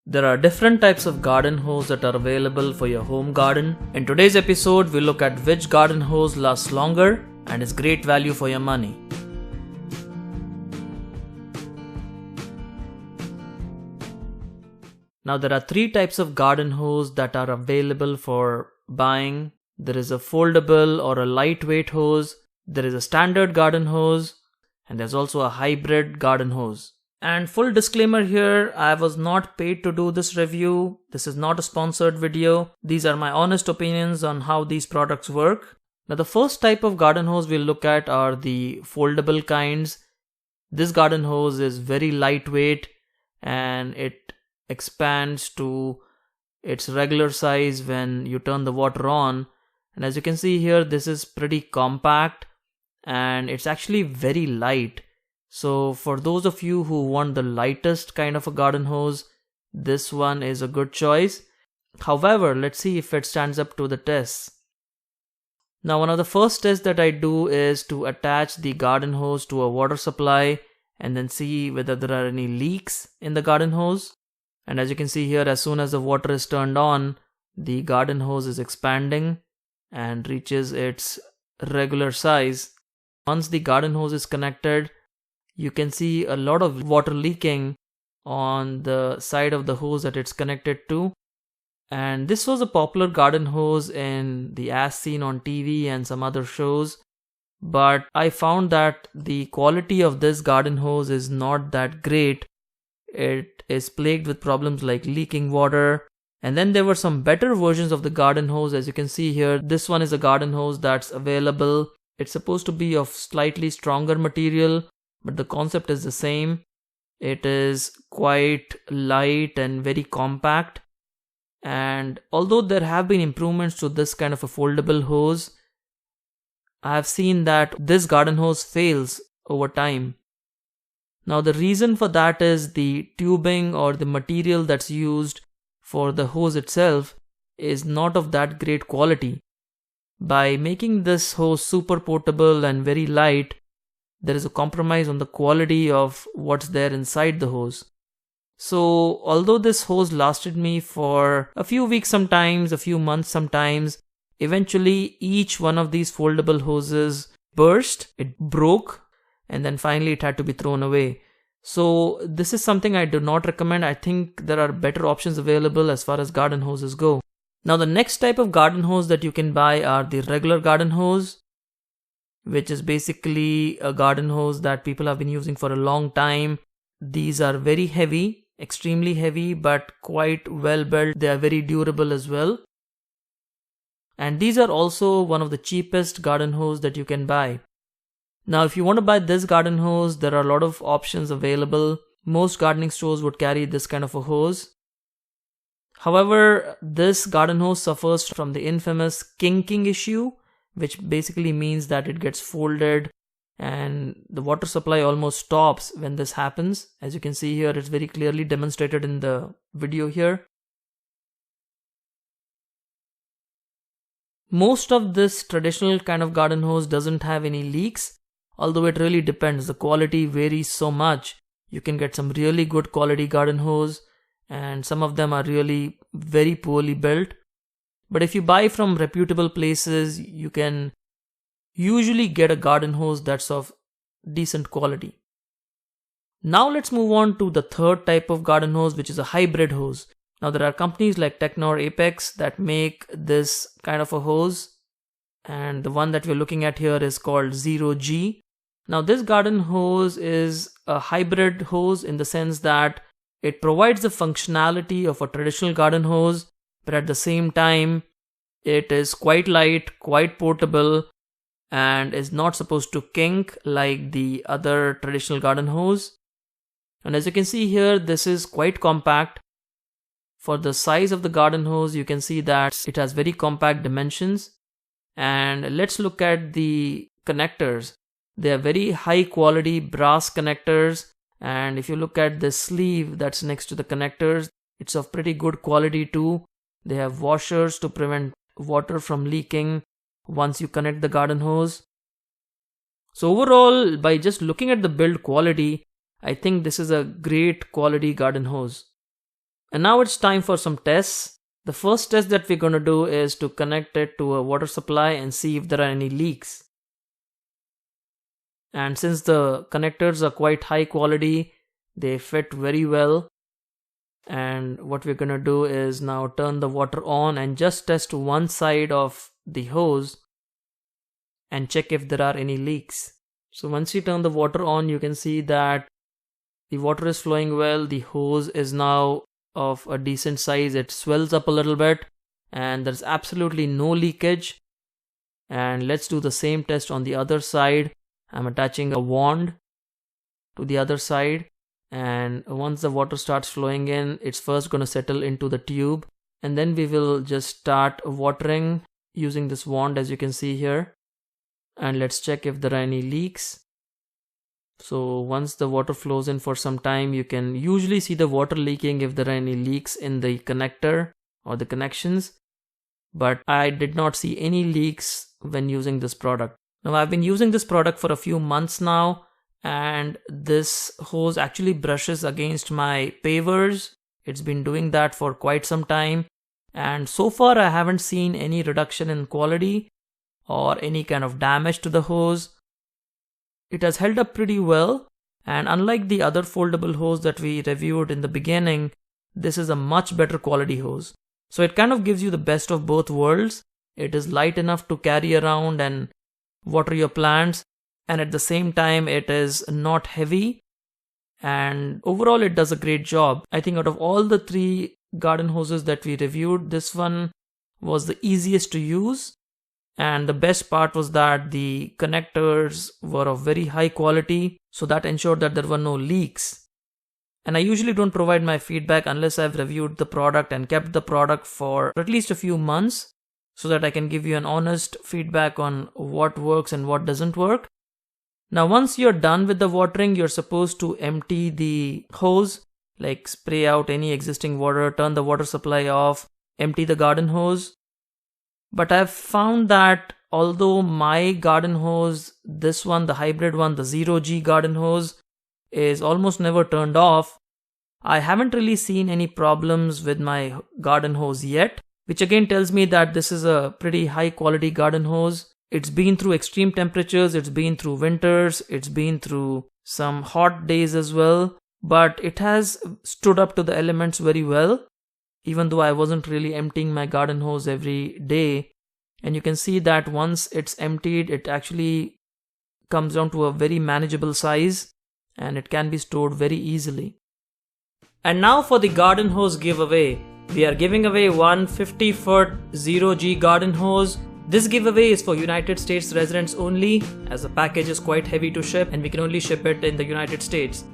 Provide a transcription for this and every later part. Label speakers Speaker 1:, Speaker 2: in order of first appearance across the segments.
Speaker 1: There are different types of garden hose that are available for your home garden. In today's episode, we'll look at which garden hose lasts longer and is great value for your money. Now there are three types of garden hose that are available for buying. There is a foldable or a lightweight hose, there is a standard garden hose, and there's also a hybrid garden hose. And full disclaimer here, I was not paid to do this review. This is not a sponsored video. These are my honest opinions on how these products work. Now the first type of garden hose we'll look at are the foldable kinds. This garden hose is very lightweight and it expands to its regular size when you turn the water on. And as you can see here, this is pretty compact and it's actually very light. So for those of you who want the lightest kind of a garden hose, this one is a good choice. However, let's see if it stands up to the tests. Now one of the first tests that I do is to attach the garden hose to a water supply and then see whether there are any leaks in the garden hose. And as you can see here, as soon as the water is turned on, the garden hose is expanding and reaches its regular size. Once the garden hose is connected, you can see a lot of water leaking on the side of the hose that it's connected to. And this was a popular garden hose in the As Seen on TV and some other shows. But I found that the quality of this garden hose is not that great. It is plagued with problems like leaking water. And then there were some better versions of the garden hose. As you can see here, this one is a garden hose that's available. It's supposed to be of slightly stronger material, but the concept is the same. It is quite light and very compact. And although there have been improvements to this kind of a foldable hose, I have seen that this garden hose fails over time. Now the reason for that is the tubing or the material that's used for the hose itself is not of that great quality. By making this hose super portable and very light, there is a compromise on the quality of what's there inside the hose. So although this hose lasted me for a few weeks sometimes, a few months sometimes, eventually each one of these foldable hoses burst, it broke, and then finally it had to be thrown away. So this is something I do not recommend. I think there are better options available as far as garden hoses go. Now the next type of garden hose that you can buy are the regular garden hose, which is basically a garden hose that people have been using for a long time. These are very heavy, extremely heavy, but quite well built. They are very durable as well. And these are also one of the cheapest garden hose that you can buy. Now if you want to buy this garden hose, there are a lot of options available. Most gardening stores would carry this kind of a hose. However, this garden hose suffers from the infamous kinking issue, which basically means that it gets folded and the water supply almost stops when this happens. As you can see here, it's very clearly demonstrated in the video here. Most of this traditional kind of garden hose doesn't have any leaks, although it really depends. The quality varies so much. You can get some really good quality garden hose and some of them are really very poorly built. But if you buy from reputable places, you can usually get a garden hose that's of decent quality. Now let's move on to the third type of garden hose, which is a hybrid hose. Now there are companies like TeknorApex that make this kind of a hose, and the one that we're looking at here is called ZeroG. Now this garden hose is a hybrid hose in the sense that it provides the functionality of a traditional garden hose, but at the same time it is quite light, quite portable, and is not supposed to kink like the other traditional garden hose. And as you can see here, this is quite compact. For the size of the garden hose, you can see that it has very compact dimensions. And let's look at the connectors. They are very high quality brass connectors. And if you look at the sleeve that's next to the connectors, it's of pretty good quality too. They have washers to prevent water from leaking once you connect the garden hose. So overall, by just looking at the build quality, I think this is a great quality garden hose. And now it's time for some tests. The first test that we're going to do is to connect it to a water supply and see if there are any leaks. And since the connectors are quite high quality, they fit very well. And what we're going to do is now turn the water on and just test one side of the hose and check if there are any leaks. So once you turn the water on, you can see that the water is flowing well. The hose is now of a decent size. It swells up a little bit and there's absolutely no leakage. And let's do the same test on the other side. I'm attaching a wand to the other side, and once the water starts flowing in, it's first going to settle into the tube, and then we will just start watering using this wand, as you can see here. And let's check if there are any leaks. So once the water flows in for some time, you can usually see the water leaking if there are any leaks in the connector or the connections, but I did not see any leaks when using this product. Now I've been using this product for a few months now, and this hose actually brushes against my pavers. It's been doing that for quite some time, and so far I haven't seen any reduction in quality or any kind of damage to the hose. It has held up pretty well, and unlike the other foldable hose that we reviewed in the beginning, this is a much better quality hose. So it kind of gives you the best of both worlds. It is light enough to carry around and water your plants, and at the same time it is not heavy, and overall it does a great job. I think out of all the 3 garden hoses that we reviewed, this one was the easiest to use, and the best part was that the connectors were of very high quality, so that ensured that there were no leaks. And I usually don't provide my feedback unless I've reviewed the product and kept the product for at least a few months, so that I can give you an honest feedback on what works and what doesn't work. Now once you're done with the watering, you're supposed to empty the hose, like spray out any existing water, turn the water supply off, empty the garden hose. But I've found that although my garden hose, this one, the hybrid one, the ZeroG garden hose, is almost never turned off, I haven't really seen any problems with my garden hose yet, which again tells me that this is a pretty high quality garden hose. It's been through extreme temperatures, it's been through winters, it's been through some hot days as well, but it has stood up to the elements very well, even though I wasn't really emptying my garden hose every day. And you can see that once it's emptied, it actually comes down to a very manageable size, and it can be stored very easily. And now for the garden hose giveaway. We are giving away one 50-foot ZeroG garden hose. This giveaway is for United States residents only, as the package is quite heavy to ship and we can only ship it in the United States.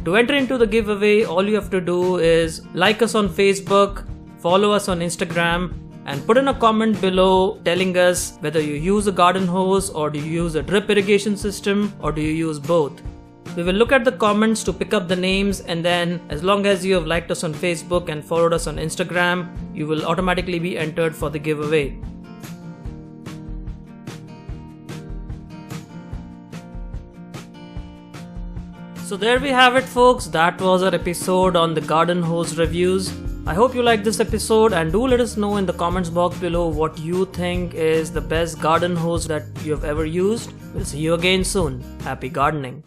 Speaker 1: To enter into the giveaway, all you have to do is like us on Facebook, follow us on Instagram, and put in a comment below telling us whether you use a garden hose, or do you use a drip irrigation system, or do you use both. We will look at the comments to pick up the names, and then as long as you have liked us on Facebook and followed us on Instagram, you will automatically be entered for the giveaway. So there we have it, folks. That was our episode on the garden hose reviews. I hope you liked this episode, and do let us know in the comments box below what you think is the best garden hose that you have ever used. We'll see you again soon. Happy gardening.